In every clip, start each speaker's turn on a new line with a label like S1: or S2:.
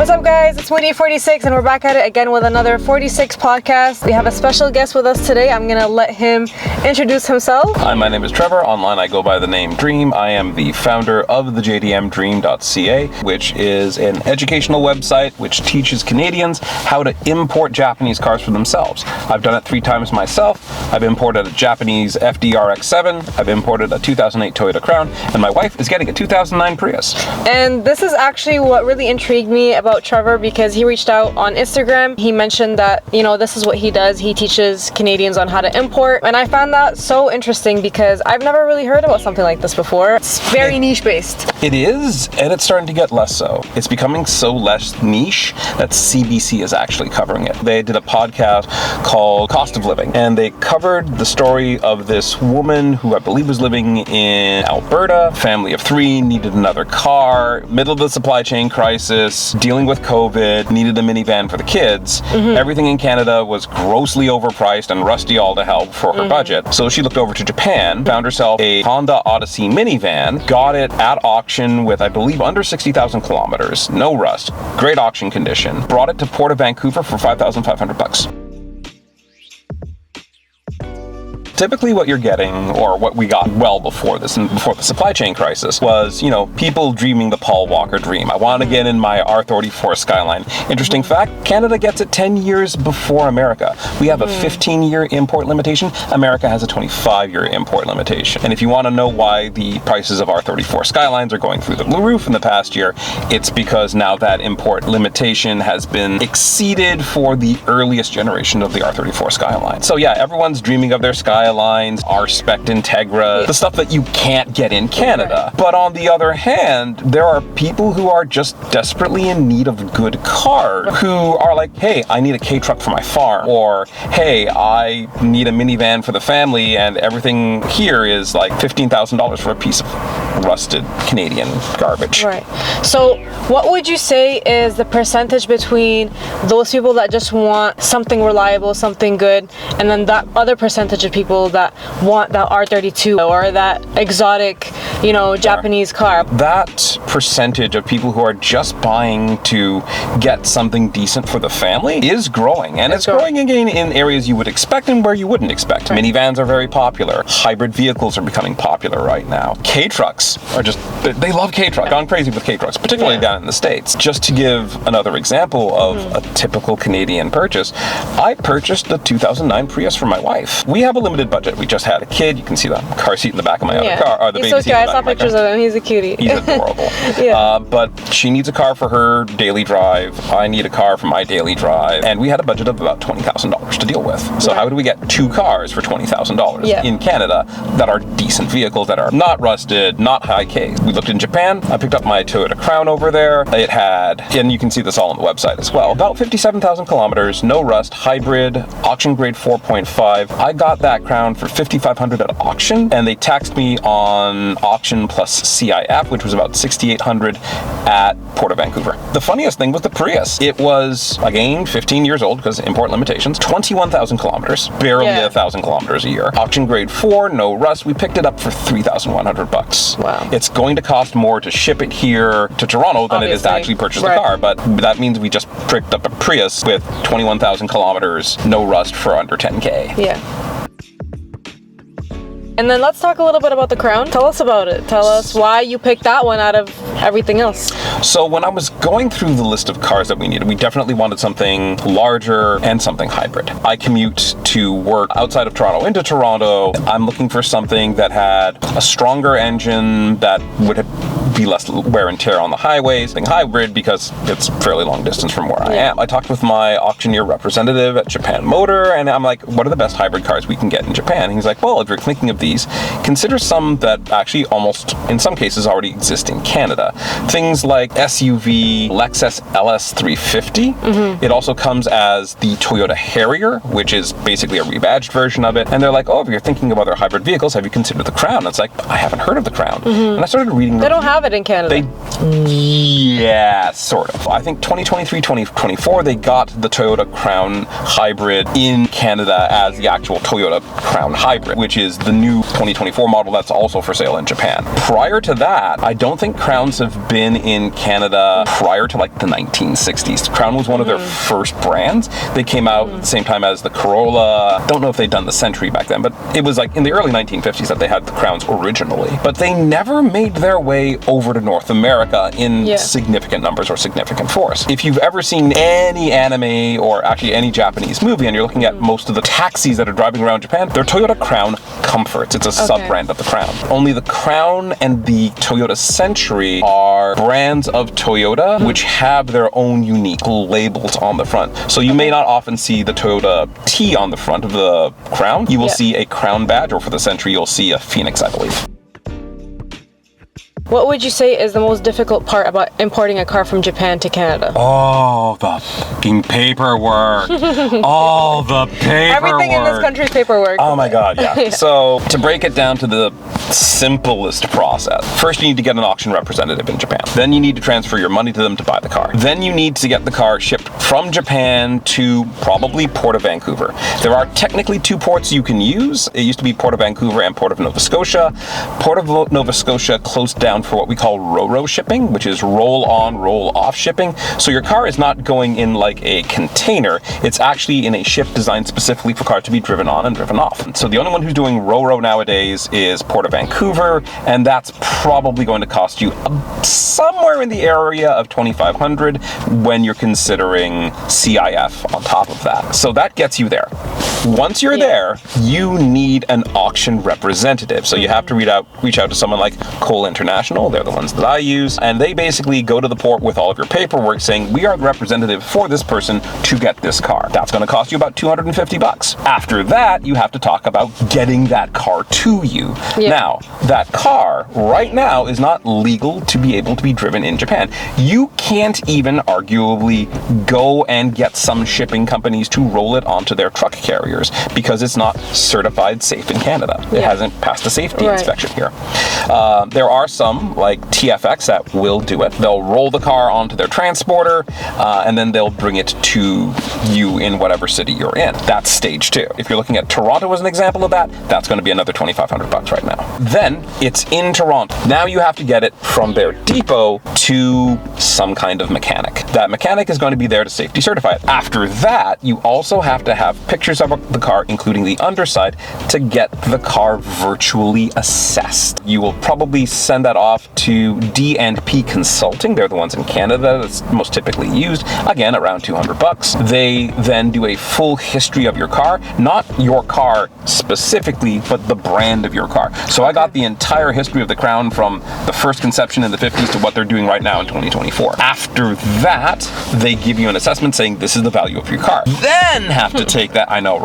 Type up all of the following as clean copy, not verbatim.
S1: What's up, guys? It's Woody46, and we're back at it again with another 46 podcast. We have a special guest with us today. I'm gonna let him introduce himself.
S2: Hi, my name is Trevor. Online, I go by the name Dream. I am the founder of the JDM DREAM.ca, which is an educational website which teaches Canadians how to import Japanese cars for themselves. I've done it 3 times myself. I've imported a Japanese FDRX7. I've imported a 2008 Toyota Crown, and my wife is getting a 2009 Prius.
S1: And this is actually what really intrigued me about Trevor, because he reached out on Instagram. He mentioned that, this is what he does. He teaches Canadians on how to import. And I found that so interesting because I've never really heard about something like this before. It's very niche based.
S2: It is, and it's starting to get less so. It's becoming so less niche that CBC is actually covering it. They did a podcast called Cost of Living, and they covered the story of this woman who I believe was living in Alberta, family of 3, needed another car, middle of the supply chain crisis, dealing with COVID, needed a minivan for the kids. Everything in Canada was grossly overpriced and rusty all to hell for her budget. So she looked over to Japan, found herself a Honda Odyssey minivan, got it at auction with, I believe, under 60,000 kilometers, no rust, great auction condition, brought it to Port of Vancouver for $5,500. Typically what you're getting, or what we got well before this, and before the supply chain crisis, was, people dreaming the Paul Walker dream. I want to get in my R34 Skyline. Interesting fact, Canada gets it 10 years before America. We have a 15-year import limitation. America has a 25-year import limitation. And if you want to know why the prices of R34 Skylines are going through the roof in the past year, it's because now that import limitation has been exceeded for the earliest generation of the R34 Skyline. So yeah, everyone's dreaming of their Skylines, R-Spec Integra, the stuff that you can't get in Canada. But on the other hand, there are people who are just desperately in need of good cars, who are like, hey, I need a K-truck for my farm, or hey, I need a minivan for the family, and everything here is like $15,000 for a piece of rusted Canadian garbage.
S1: Right. So what would you say is the percentage between those people that just want something reliable, something good, and then that other percentage of people that want that R32 or that exotic, Japanese car?
S2: That percentage of people who are just buying to get something decent for the family is growing, and it's growing again in areas you would expect and where you wouldn't expect. Right. Minivans are very popular. Hybrid vehicles are becoming popular right now. K-trucks are they love K-truck. Gone crazy with K-trucks, particularly down in the States. Just to give another example of a typical Canadian purchase, I purchased the 2009 Prius for my wife. We have a limited budget. We just had a kid. You can see the car seat in the back of my other car, or the baby seat in the back. I saw
S1: pictures of him. He's a cutie.
S2: He's adorable. But she needs a car for her daily drive. I need a car for my daily drive. And we had a budget of about $20,000 to deal with. So how do we get 2 cars for $20,000 in Canada that are decent vehicles, that are not rusted, not high K? We looked in Japan. I picked up my Toyota Crown over there. It had, and you can see this all on the website as well, about 57,000 kilometers, no rust, hybrid, auction grade 4.5. I got that Crown for $5,500 at auction, and they taxed me on auction plus CIF, which was about $6,800 at Port of Vancouver. The funniest thing was the Prius. It was, again, 15 years old because import limitations, 21,000 kilometers, barely 1,000 kilometers a year. Auction grade 4, no rust. We picked it up for $3,100.
S1: Wow.
S2: It's going to cost more to ship it here to Toronto than it is to actually purchase the car, but that means we just picked up a Prius with 21,000 kilometers, no rust, for under 10K.
S1: Yeah. And then let's talk a little bit about the Crown. Tell us about it. Tell us why you picked that one out of everything else.
S2: So when I was going through the list of cars that we needed, we definitely wanted something larger and something hybrid. I commute to work outside of Toronto into Toronto. I'm looking for something that had a stronger engine, that would be less wear and tear on the highways, something hybrid because it's fairly long distance from where I am. I talked with my auctioneer representative at Japan Motor, and I'm like, what are the best hybrid cars we can get in Japan? And he's like, well, if you're thinking of these, consider some that actually almost, in some cases, already exist in Canada. Things like SUV Lexus LS350. It also comes as the Toyota Harrier, which is basically a rebadged version of it. And they're like, oh, if you're thinking of other hybrid vehicles, have you considered the Crown? And it's like, I haven't heard of the Crown. And I started reading
S1: They don't have it in Canada.
S2: Yeah, sort of. I think 2023, 2024, they got the Toyota Crown Hybrid in Canada as the actual Toyota Crown Hybrid, which is the new 2024 model that's also for sale in Japan. Prior to that, I don't think Crowns have been in Canada prior to like the 1960s. Crown was one of their first brands. They came out at the same time as the Corolla. Don't know if they'd done the Century back then, but it was like in the early 1950s that they had the Crowns originally. But they never made their way over to North America in significant numbers or significant force. If you've ever seen any anime or actually any Japanese movie and you're looking at most of the taxis that are driving around Japan, they're Toyota Crown Comforts. It's a sub-brand of the Crown. Only the Crown and the Toyota Century are brands of Toyota which have their own unique labels on the front. So you may not often see the Toyota T on the front of the Crown. You will see a Crown badge, or for the Century you'll see a Phoenix, I believe.
S1: What would you say is the most difficult part about importing a car from Japan to Canada?
S2: Oh, the fucking paperwork. All the paperwork.
S1: Everything in this country is paperwork.
S2: Oh my God, yeah. So to break it down to the simplest process, first you need to get an auction representative in Japan. Then you need to transfer your money to them to buy the car. Then you need to get the car shipped from Japan to probably Port of Vancouver. There are technically two ports you can use. It used to be Port of Vancouver and Port of Nova Scotia. Port of Nova Scotia closed down for what we call ro-ro shipping, which is roll-on, roll-off shipping. So your car is not going in like a container. It's actually in a ship designed specifically for cars to be driven on and driven off. So the only one who's doing ro-ro nowadays is Port of Vancouver, and that's probably going to cost you somewhere in the area of $2,500 when you're considering CIF on top of that. So that gets you there. Once you're there, you need an auction representative. So you have to reach out to someone like Cole International. They're the ones that I use. And they basically go to the port with all of your paperwork saying, we are the representative for this person to get this car. That's going to cost you about $250. After that, you have to talk about getting that car to you. Now, that car right now is not legal to be able to be driven in Japan. You can't even arguably go and get some shipping companies to roll it onto their truck carriers because it's not certified safe in Canada. It hasn't passed a safety inspection here. There are some, like TFX, that will do it. They'll roll the car onto their transporter, and then they'll bring it to you in whatever city you're in. That's stage 2. If you're looking at Toronto as an example of that, that's going to be another $2,500 right now. Then it's in Toronto. Now you have to get it from their depot to some kind of mechanic. That mechanic is going to be there to safety certify it. After that, you also have to have pictures of the car, including the underside, to get the car virtually assessed. You will probably send that off to D&P Consulting. They're the ones in Canada that's most typically used. Again, around $200. They then do a full history of your car, not your car specifically, but the brand of your car. So I got the entire history of the Crown from the first conception in the 50s to what they're doing right now in 2024. After that, they give you an assessment saying this is the value of your car. Then have to take that, I know,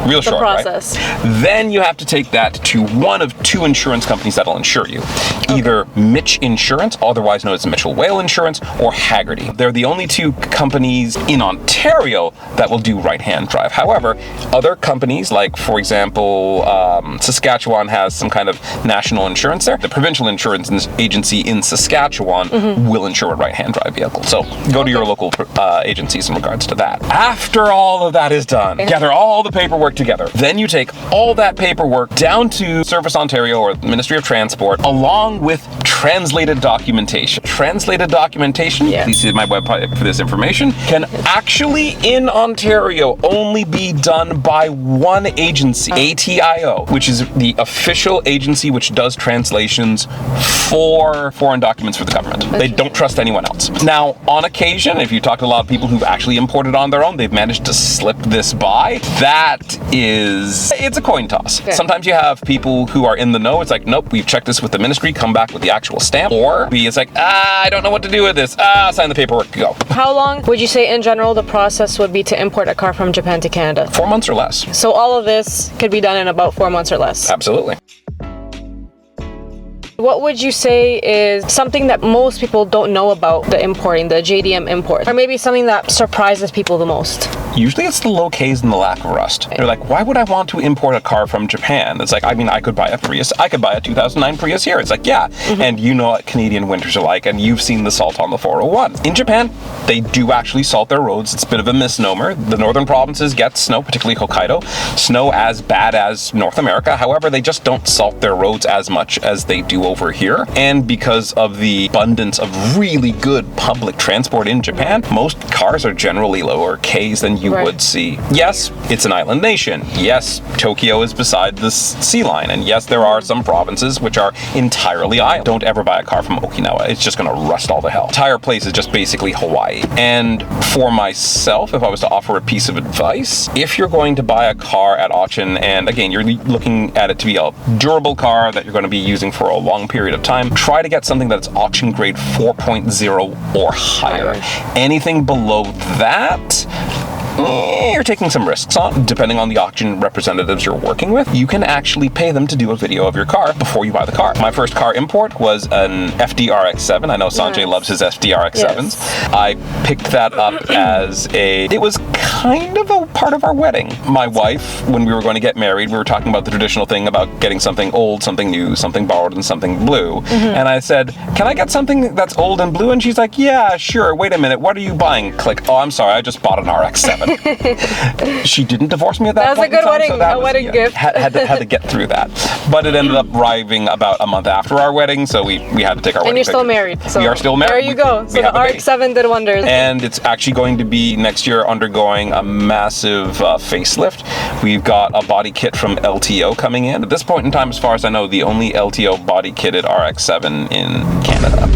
S2: real short,
S1: process.
S2: Right? Then you have to take that to one of two insurance companies that'll insure you. Either Mitch Insurance, otherwise known as Mitchell Whale Insurance, or Haggerty. They're the only two companies in Ontario that will do right-hand drive. However, other companies, like for example, Saskatchewan has some kind of national insurance there. The provincial insurance agency in Saskatchewan will insure a right-hand drive vehicle. So go to your local agencies in regards to that. After all of that is done, gather all the paperwork together. Then you take all that paperwork down to Service Ontario or the Ministry of Transport, along with translated documentation. Translated documentation, please see my website for this information, can actually in Ontario only be done by one agency, ATIO, which is the official agency which does translations for foreign documents for the government. They don't trust anyone else. Now, on occasion, if you talk to a lot of people who've actually imported on their own, they've managed to slip this by. It's a coin toss. Okay. Sometimes you have people who are in the know. It's like, nope, we've checked this with the ministry, come back with the actual stamp. Or B, it's like, I don't know what to do with this. Sign the paperwork, go.
S1: How long would you say in general the process would be to import a car from Japan to Canada?
S2: 4 months or less.
S1: So all of this could be done in about 4 months or less?
S2: Absolutely.
S1: What would you say is something that most people don't know about the importing, the JDM import? Or maybe something that surprises people the most?
S2: Usually it's the low Ks and the lack of rust. They're like, why would I want to import a car from Japan? It's like, I mean, I could buy a Prius. I could buy a 2009 Prius here. It's like, yeah. And you know what Canadian winters are like, and you've seen the salt on the 401. In Japan, they do actually salt their roads. It's a bit of a misnomer. The northern provinces get snow, particularly Hokkaido. Snow as bad as North America. However, they just don't salt their roads as much as they do over here. And because of the abundance of really good public transport in Japan, most cars are generally lower Ks than you would see. Yes, it's an island nation. Yes, Tokyo is beside the sea line. And yes, there are some provinces which are entirely island. Don't ever buy a car from Okinawa. It's just going to rust all the hell. Entire place is just basically Hawaii. And for myself, if I was to offer a piece of advice, if you're going to buy a car at auction, and again, you're looking at it to be a durable car that you're going to be using for a long period of time, try to get something that's auction grade 4.0 or higher. Anything below that, you're taking some risks on. Depending on the auction representatives you're working with, you can actually pay them to do a video of your car before you buy the car. My first car import was an FD RX-7. I know Sanjay loves his FD RX-7s. Yes. I picked that up as it was kind of a part of our wedding. My wife, when we were going to get married, we were talking about the traditional thing about getting something old, something new, something borrowed, and something blue. And I said, can I get something that's old and blue? And she's like, yeah, sure. Wait a minute. What are you buying? Click. Oh, I'm sorry. I just bought an RX-7. She didn't divorce me at that point. That was a good wedding, so wedding gift. Had to get through that. But it ended up arriving about a month after our wedding, so we had to take our wedding.
S1: And you're still married. So
S2: we are still married.
S1: There you go. So the RX-7 did wonders.
S2: And it's actually going to be next year undergoing a massive facelift. We've got a body kit from LTO coming in. At this point in time, as far as I know, the only LTO body kitted RX-7 in Canada.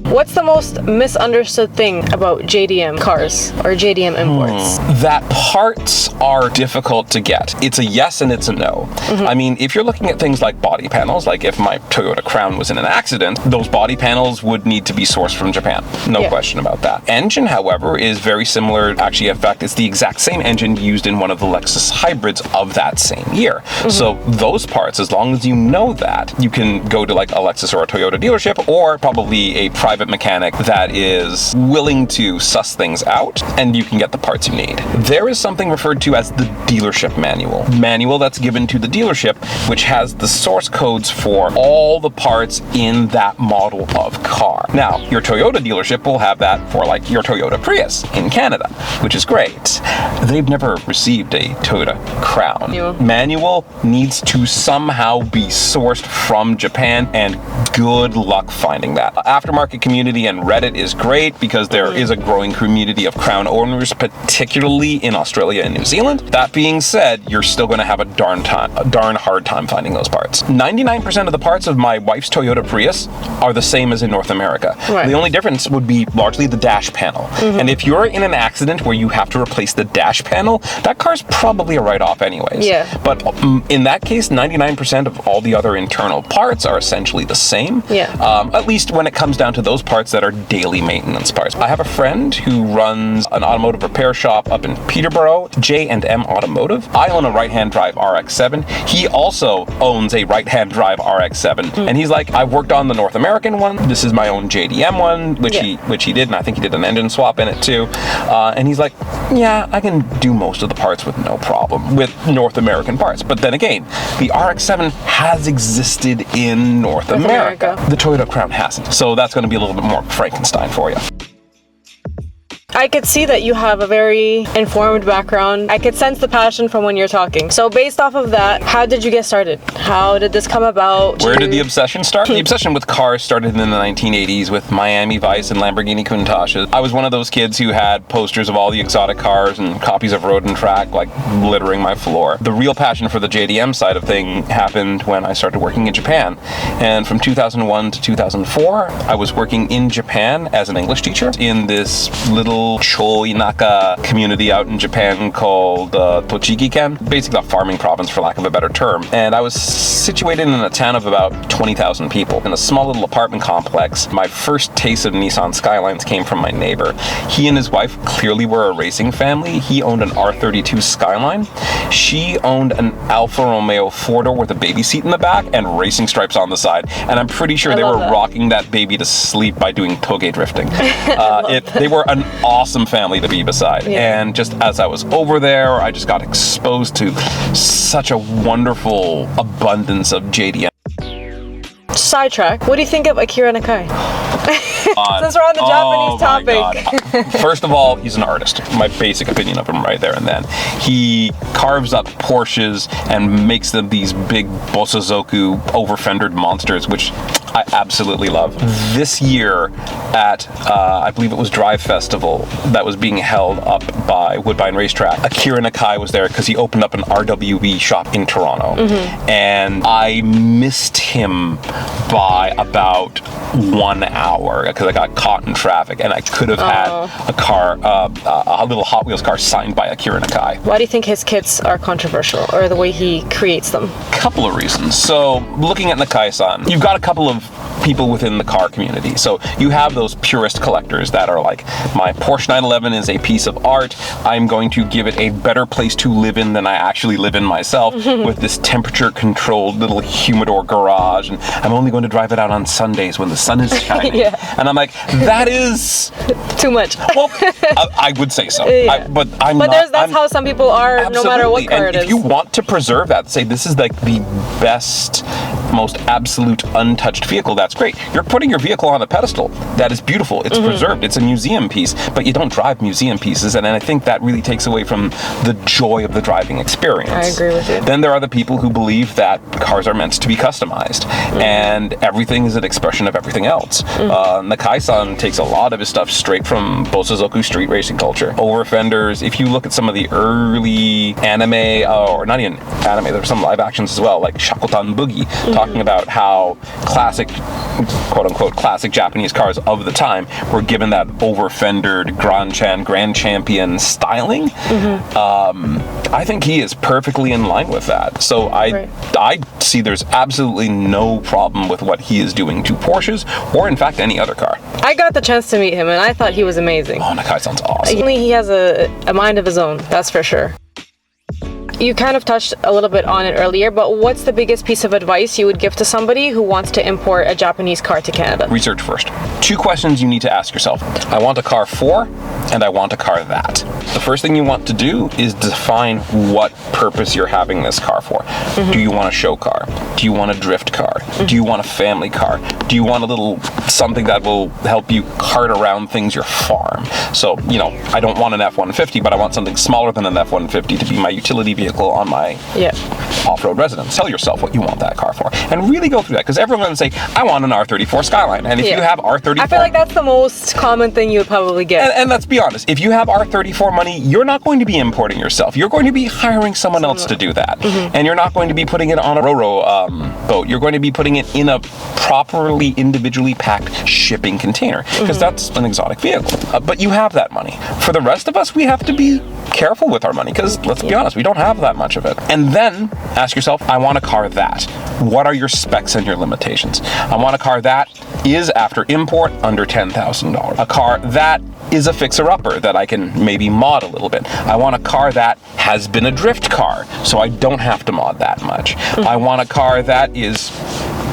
S1: What's the most misunderstood thing about JDM cars or JDM imports?
S2: That parts are difficult to get. It's a yes and it's a no. I mean, if you're looking at things like body panels, like if my Toyota Crown was in an accident, those body panels would need to be sourced from Japan. No question about that. Engine, however, is very similar. Actually, in fact, it's the exact same engine used in one of the Lexus hybrids of that same year. So those parts, as long as you know that, you can go to like a Lexus or a Toyota dealership, or probably a private mechanic that is willing to suss things out, and you can get the parts you need. There is something referred to as the dealership manual that's given to the dealership, which has the source codes for all the parts in that model of car. Now, your Toyota dealership will have that for like your Toyota Prius in Canada, which is great. They've never received a Toyota Crown. Manual needs to somehow be sourced from Japan, and good luck finding that. Aftermarket community and Reddit is great because there is a growing community of Crown owners, particularly in Australia and New Zealand. That being said, you're still going to have a darn hard time finding those parts. 99% of the parts of my wife's Toyota Prius are the same as in North America. The only difference would be largely the dash panel. And if you're in an accident where you have to replace the dash panel, that car's probably a write-off anyways. But in that case, 99% of all the other internal parts are essentially the same. At least when it comes down to those parts that are daily maintenance parts. I have a friend who runs an automotive repair shop up in Peterborough, J&M Automotive. I own a right-hand drive RX-7. He also owns a right-hand drive RX-7. And he's like, I've worked on the North American one. This is my own JDM one, which he did, and I think he did an engine swap in it too. And he's like, yeah, I can do most of the parts with no problem with North American parts. But then again, the RX-7 has existed in North America. The Toyota Crown hasn't. So that's going to be a little bit more Frankenstein for you.
S1: I could see that you have a very informed background. I could sense the passion from when you're talking. So based off of that, how did you get started? How did this come about?
S2: Where did the obsession start? The obsession with cars started in the 1980s with Miami Vice and Lamborghini Countach. I was one of those kids who had posters of all the exotic cars and copies of Road and Track like littering my floor. The real passion for the JDM side of thing happened when I started working in Japan. And from 2001 to 2004, I was working in Japan as an English teacher in this little Choi-Naka community out in Japan called Tochigi-ken, basically a farming province for lack of a better term. And I was situated in a town of about 20,000 people in a small little apartment complex. My first taste of Nissan Skylines came from my neighbor. He and his wife clearly were a racing family. He owned an R32 Skyline. She owned an Alfa Romeo 4-door with a baby seat in the back and racing stripes on the side. And I'm pretty sure they were rocking that baby to sleep by doing toge drifting. They were an awesome family to be beside.
S1: Yeah.
S2: And just as I was over there, I just got exposed to such a wonderful abundance of JDM.
S1: Sidetrack. What do you think of Akira Nakai? Since we're on the Japanese topic.
S2: First of all, he's an artist. My basic opinion of him right there and then. He carves up Porsches and makes them these big Bosozoku over-fendered monsters, which I absolutely love. This year at, I believe it was Drive Festival that was being held up by Woodbine Racetrack, Akira Nakai was there because he opened up an RWB shop in Toronto. And I missed him by about 1 hour because I got caught in traffic and I could have had a car, a little Hot Wheels car signed by Akira Nakai.
S1: Why do you think his kits are controversial, or the way he creates them?
S2: Couple of reasons. So looking at Nakai-san, you've got a couple of people within the car community. So you have those purist collectors that are like, my Porsche 911 is a piece of art. I'm going to give it a better place to live in than I actually live in myself with this temperature controlled little humidor garage. And I'm only going to drive it out on Sundays when the sun is shining. And I'm like, that is
S1: too much.
S2: Well, I would say so. But
S1: that's how some people are, no matter what car it is.
S2: If you want to preserve that, say this is like the best, most absolute untouched vehicle, that's great. You're putting your vehicle on a pedestal. That is beautiful. It's preserved. It's a museum piece, but you don't drive museum pieces, and I think that really takes away from the joy of the driving experience.
S1: I agree with you.
S2: Then there are the people who believe that cars are meant to be customized, and everything is an expression of everything else. Nakai-san takes a lot of his stuff straight from Bosozoku street racing culture. Over fenders, if you look at some of the early anime, or not even anime, there's some live actions as well, like Shakotan Boogie, talking about how classic, quote-unquote, classic Japanese cars of the time were given that over-fendered Grand Champion styling. I think he is perfectly in line with that. So I see there's absolutely no problem with what he is doing to Porsches, or in fact any other car.
S1: I got the chance to meet him, and I thought he was amazing.
S2: Oh, Nakai sounds awesome.
S1: He has a mind of his own, that's for sure. You kind of touched a little bit on it earlier, but what's the biggest piece of advice you would give to somebody who wants to import a Japanese car to Canada?
S2: Research first. 2 questions you need to ask yourself. I want a car for, and I want a car that. The first thing you want to do is define what purpose you're having this car for. Do you want a show car? Do you want a drift car? Do you want a family car? Do you want a little something that will help you cart around things your farm? So, you know, I don't want an F-150, but I want something smaller than an F-150 to be my utility vehicle on my off-road residence. Tell yourself what you want that car for, and really go through that, because everyone's going to say, I want an R34 Skyline, and if you have R34...
S1: I feel like that's the most common thing you would probably get.
S2: And let's be honest, if you have R34 money, you're not going to be importing yourself. You're going to be hiring someone else to do that. And you're not going to be putting it on a Ro-Ro boat. You're going to be putting it in a properly, individually packed shipping container, because that's an exotic vehicle. But you have that money. For the rest of us, we have to be careful with our money, because let's be honest, we don't have that much of it. And then ask yourself, I want a car that. What are your specs and your limitations? I want a car that is, after import, under $10,000. A car that is a fixer-upper that I can maybe mod a little bit. I want a car that has been a drift car, so I don't have to mod that much. I want a car that is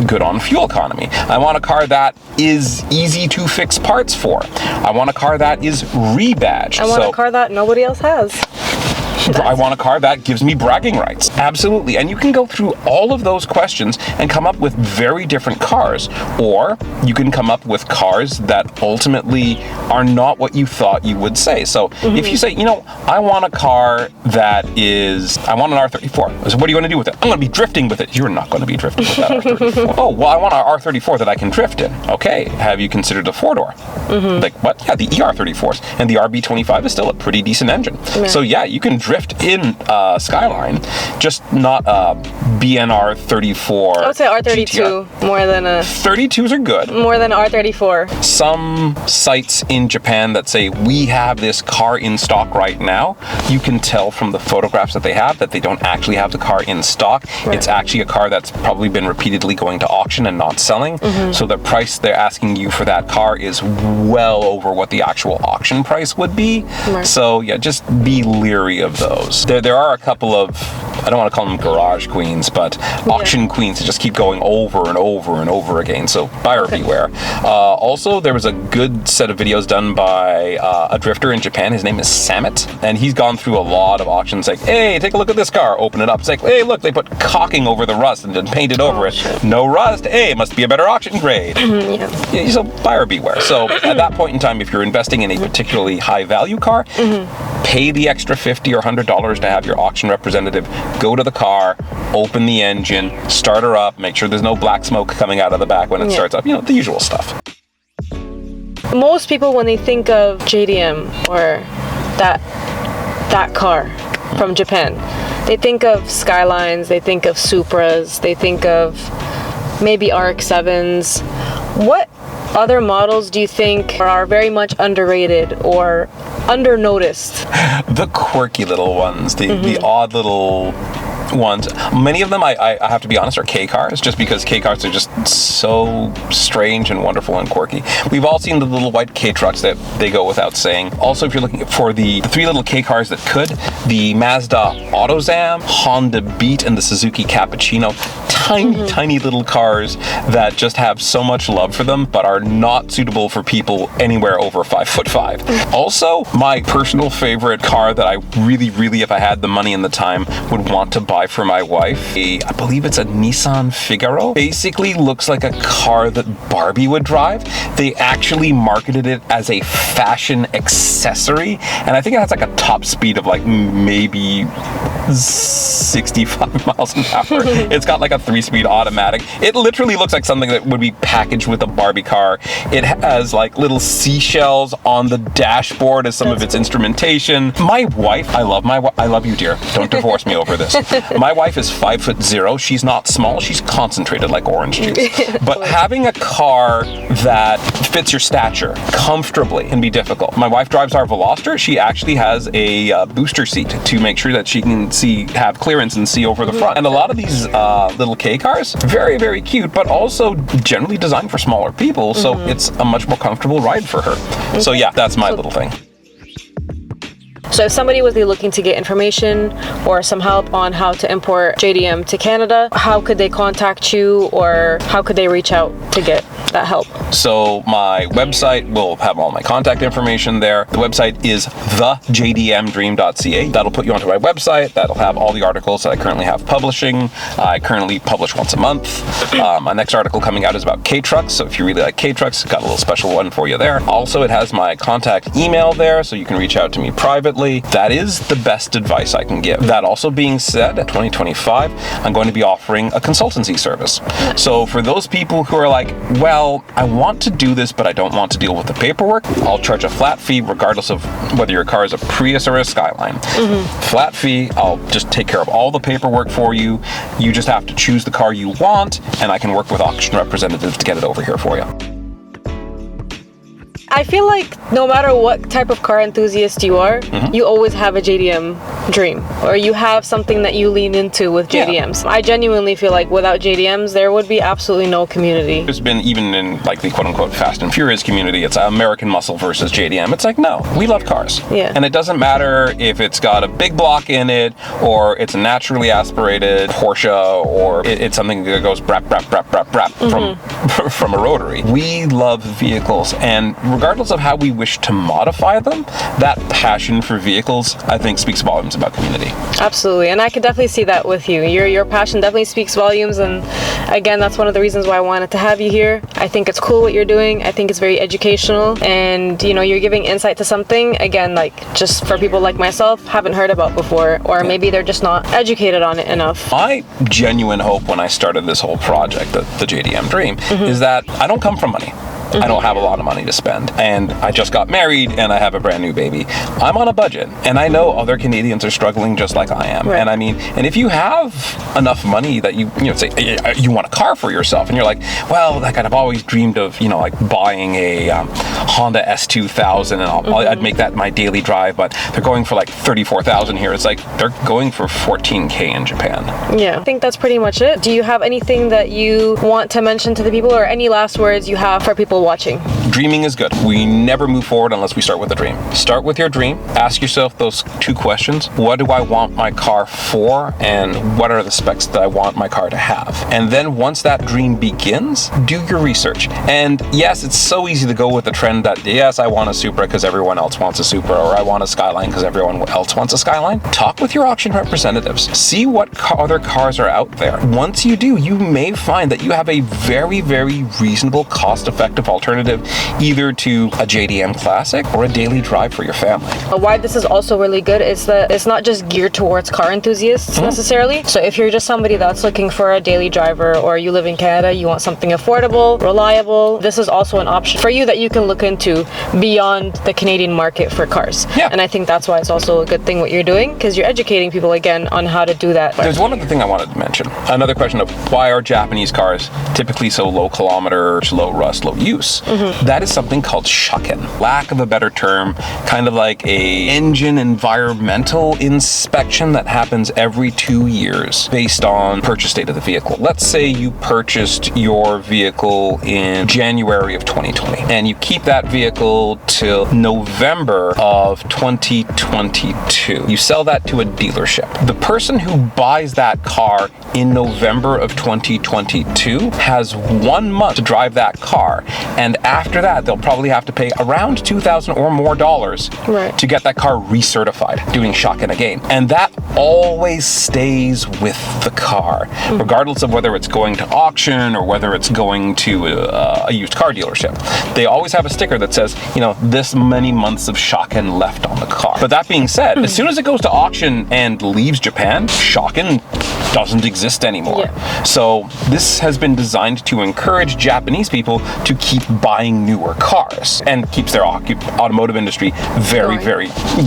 S2: good on fuel economy. I want a car that is easy to fix parts for. I want a car that is rebadged.
S1: I want a car that nobody else has.
S2: I want a car that gives me bragging rights. Absolutely. And you can go through all of those questions and come up with very different cars. Or you can come up with cars that ultimately are not what you thought you would say. So if you say, you know, I want a car that is, I want an R34. So what are you going to do with it? I'm going to be drifting with it. You're not going to be drifting with that R34. Oh, well, I want an R34 that I can drift in. Okay. Have you considered a 4-door? Like, what? Yeah, the ER34s. And the RB25 is still a pretty decent engine. So yeah, you can drift in Skyline, just not BNR 34.
S1: I would say R32 GTR. More than a...
S2: 32s are good.
S1: More than R34.
S2: Some sites in Japan that say, we have this car in stock right now, you can tell from the photographs that they have that they don't actually have the car in stock. It's actually a car that's probably been repeatedly going to auction and not selling. So the price they're asking you for that car is well over what the actual auction price would be. So yeah, just be leery of those. There are a couple of I don't want to call them garage queens, but auction queens that just keep going over and over and over again. So buyer beware. Also, there was a good set of videos done by a drifter in Japan. His name is Samit, and he's gone through a lot of auctions. Like, hey, take a look at this car. Open it up. It's like, hey, look, they put caulking over the rust and then painted over it.
S1: Shit.
S2: No rust. Hey, it must be a better auction grade. Yeah, so buyer beware. So at that point in time, if you're investing in a particularly high value car, pay the extra $50 or $100 to have your auction representative go to the car, open the engine, start her up, make sure there's no black smoke coming out of the back when it starts up. You know, the usual stuff.
S1: Most people, when they think of JDM or that car from Japan, they think of Skylines, they think of Supras, they think of maybe RX-7s. What other models do you think are very much underrated or under-noticed?
S2: The quirky little ones, the odd little ones. Many of them, I have to be honest, are K cars, just because K cars are just so strange and wonderful and quirky. We've all seen the little white K trucks that they go without saying. Also, if you're looking for the three little K cars that could, the Mazda AutoZam, Honda Beat, and the Suzuki Cappuccino. Tiny little cars that just have so much love for them, but are not suitable for people anywhere over 5'5". Also, my personal favorite car that I really, if I had the money and the time, would want to buy for my wife, I believe it's a Nissan Figaro. Basically looks like a car that Barbie would drive. They actually marketed it as a fashion accessory, and I think it has like a top speed of like maybe 65 miles an hour. It's got like a 3-speed automatic. It literally looks like something that would be packaged with a Barbie car. It has like little seashells on the dashboard as some of its instrumentation. My wife, I love you, dear. Don't divorce me over this. My wife is 5'0". She's not small. She's concentrated like orange juice. But having a car that fits your stature comfortably can be difficult. My wife drives our Veloster. She actually has a booster seat to make sure that she can have clearance and see over the front. And a lot of these little K cars, very cute, but also generally designed for smaller people, so it's a much more comfortable ride for her. So yeah, that's my little thing.
S1: So if somebody was looking to get information or some help on how to import JDM to Canada, how could they contact you, or how could they reach out to get that help?
S2: So my website will have all my contact information there. The website is thejdmdream.ca. That'll put you onto my website. That'll have all the articles that I currently have publishing. I currently publish once a month. My next article coming out is about K-Trucks, so if you really like K-Trucks, got a little special one for you there. Also, it has my contact email there, so you can reach out to me privately. That is the best advice I can give. That also being said, at 2025, I'm going to be offering a consultancy service. So for those people who are like, well, I want to do this, but I don't want to deal with the paperwork, I'll charge a flat fee regardless of whether your car is a Prius or a Skyline. Flat fee, I'll just take care of all the paperwork for you. You just have to choose the car you want, and I can work with auction representatives to get it over here for you.
S1: I feel like no matter what type of car enthusiast you are, you always have a JDM dream, or you have something that you lean into with JDMs. I genuinely feel like without JDMs, there would be absolutely no community.
S2: There's been, even in like the quote-unquote Fast and Furious community, it's American muscle versus JDM. It's like, no, we love cars. And it doesn't matter if it's got a big block in it, or it's a naturally aspirated Porsche, or it's something that goes brap, brap, brap, brap, brap from a rotary. We love vehicles, and regardless of how we wish to modify them, that passion for vehicles, I think, speaks volumes about community. Absolutely,
S1: and I could definitely see that with you. Your passion definitely speaks volumes, and again, that's one of the reasons why I wanted to have you here. I think it's cool what you're doing. I think it's very educational, and you know, you're giving insight to something, again, like just for people like myself, haven't heard about before, or maybe they're just not educated on it enough.
S2: My genuine hope when I started this whole project, the JDM Dream, is that I don't come from money. I don't have a lot of money to spend, and I just got married and I have a brand new baby. I'm on a budget, and I know other Canadians are struggling just like I am. And I mean, and if you have enough money that you know, say you want a car for yourself, and you're like, well, like I've always dreamed of, you know, like buying a Honda S2000, and I'd make that my daily drive, but they're going for like $34,000 here. It's like they're going for $14K in Japan.
S1: Yeah, I think that's pretty much it. Do you have anything that you want to mention to the people, or any last words you have for people watching?
S2: Dreaming is good. We never move forward unless we start with a dream. Start with your dream. Ask yourself those two questions. What do I want my car for? And what are the specs that I want my car to have? And then once that dream begins, do your research. And yes, it's so easy to go with the trend that, yes, I want a Supra because everyone else wants a Supra, or I want a Skyline because everyone else wants a Skyline. Talk with your auction representatives. See what other cars are out there. Once you do, you may find that you have a very, very reasonable, cost-effective alternative either to a JDM Classic or a daily drive for your family.
S1: Why this is also really good is that it's not just geared towards car enthusiasts necessarily. So if you're just somebody that's looking for a daily driver, or you live in Canada, you want something affordable, reliable, this is also an option for you that you can look into beyond the Canadian market for cars.
S2: Yeah.
S1: And I think that's why it's also a good thing what you're doing, because you're educating people again on how to do that.
S2: There's one other thing I wanted to mention. Another question of why are Japanese cars typically so low kilometer, low rust, low use? That is something called shukken. Lack of a better term, kind of like a engine environmental inspection that happens every 2 years based on purchase date of the vehicle. Let's say you purchased your vehicle in January of 2020 and you keep that vehicle till November of 2022. You sell that to a dealership. The person who buys that car in November of 2022 has 1 month to drive that car, and after that they'll probably have to pay around $2,000 or more to get that car recertified, doing shukken again. And that always stays with the car, regardless of whether it's going to auction or whether it's going to a used car dealership. They always have a sticker that says, you know, this many months of shukken left on the car. But that being said, as soon as it goes to auction and leaves Japan, shukken doesn't exist anymore.
S1: Yeah.
S2: So this has been designed to encourage Japanese people to keep buying newer cars and keeps their automotive industry very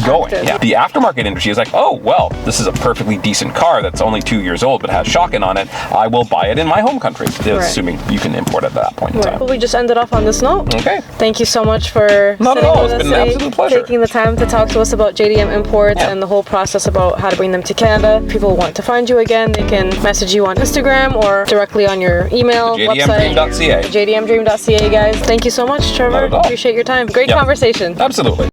S2: going. Yeah. The aftermarket industry is like, oh, well, this is a perfectly decent car that's only 2 years old but has shukken on it. I will buy it in my home country, assuming you can import it at that point in time.
S1: Well, we just ended off on this note.
S2: Okay.
S1: Thank you so much for
S2: Not at all. It's been an absolute pleasure.
S1: taking the time to talk to us about JDM imports and the whole process about how to bring them to Canada. If people want to find you again, they can message you on Instagram or directly on your email website.
S2: JDMDream.ca.
S1: JDMDream.ca, guys. Thank you so much, Trevor.
S2: Not at all.
S1: Appreciate your time. Great conversation.
S2: Absolutely.